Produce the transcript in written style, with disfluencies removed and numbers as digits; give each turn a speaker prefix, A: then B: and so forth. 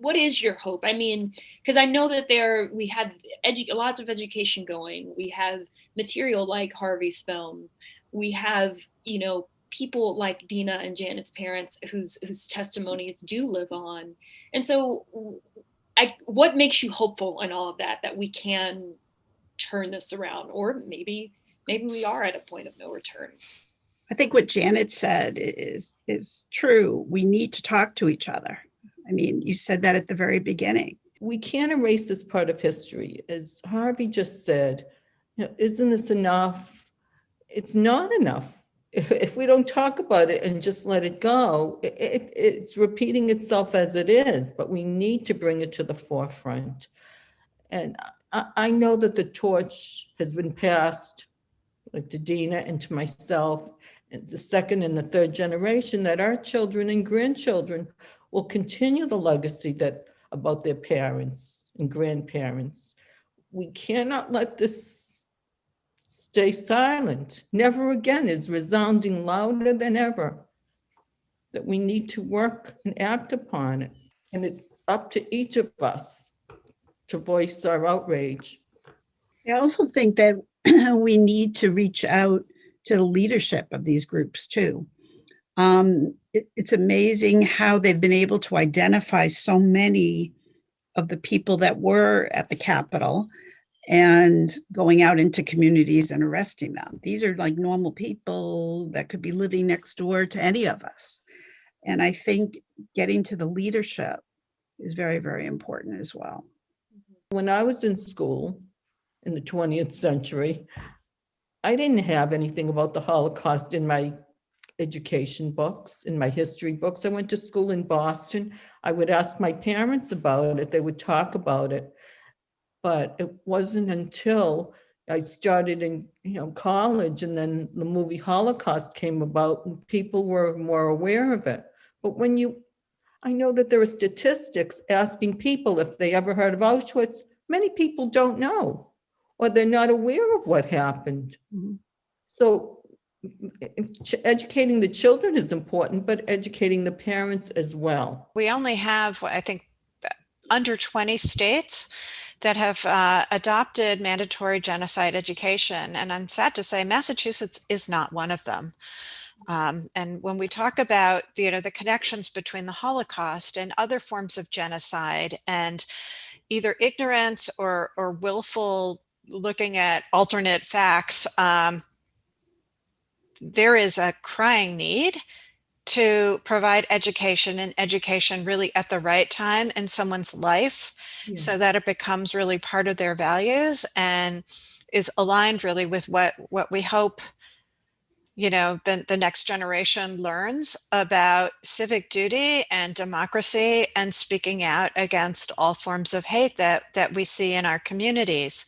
A: what is your hope? I mean, because I know that we had lots of education going. We have material like Harvey's film. We have, people like Dina and Janet's parents whose testimonies do live on. And so what makes you hopeful in all of that, that we can turn this around, or maybe we are at a point of no return?
B: I think what Janet said is true. We need to talk to each other. I mean, you said that at the very beginning.
C: We can't erase this part of history. As Harvey just said, isn't this enough? It's not enough. If we don't talk about it and just let it go, it's repeating itself as it is, but we need to bring it to the forefront. And I know that the torch has been passed, like to Dina and to myself, and the second and the third generation, that our children and grandchildren will continue the legacy about their parents and grandparents. We cannot let this stay silent. Never again is resounding louder than ever, that we need to work and act upon it. And it's up to each of us to voice our outrage.
B: I also think that we need to reach out to the leadership of these groups too. It's amazing how they've been able to identify so many of the people that were at the Capitol and going out into communities and arresting them. These are like normal people that could be living next door to any of us. And I think getting to the leadership is very, very important as well.
C: When I was in school in the 20th century, I didn't have anything about the Holocaust in my education books, in my history books. I went to school in Boston. I would ask my parents about it. They would talk about it. But it wasn't until I started in college, and then the movie Holocaust came about and people were more aware of it. But I know that there are statistics asking people if they ever heard of Auschwitz. Many people don't know, or they're not aware of what happened. Mm-hmm. So educating the children is important, but educating the parents as well.
D: We only have, I think, under 20 states that have adopted mandatory genocide education. And I'm sad to say Massachusetts is not one of them. And when we talk about the connections between the Holocaust and other forms of genocide, and either ignorance or willful looking at alternate facts, there is a crying need to provide education, and education really at the right time in someone's life, so that it becomes really part of their values and is aligned really with what we hope the next generation learns about civic duty and democracy and speaking out against all forms of hate that we see in our communities.